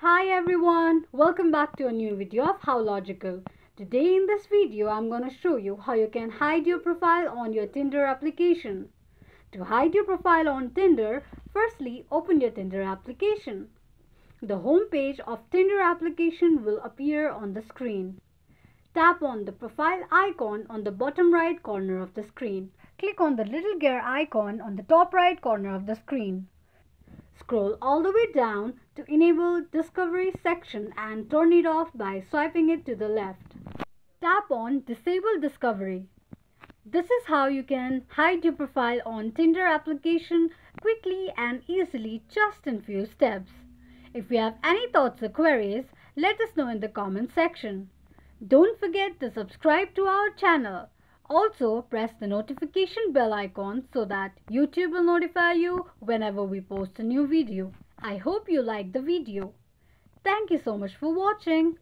Hi everyone, welcome back to a new video of How Logical. Today in this video I'm going to show you how you can hide your profile on your Tinder application. To hide your profile on Tinder, firstly open your Tinder application. The home page of Tinder application will appear on the screen. Tap on the profile icon on the bottom right corner of the screen. Click on the little gear icon on the top right corner of the screen. Scroll all the way down to enable Discovery section and turn it off by swiping it to the left. Tap on Disable Discovery. This is how you can hide your profile on Tinder application quickly and easily just in few steps. If you have any thoughts or queries, let us know in the comment section. Don't forget to subscribe to our channel. Also, press the notification bell icon so that YouTube will notify you whenever we post a new video. I hope you liked the video. Thank you so much for watching.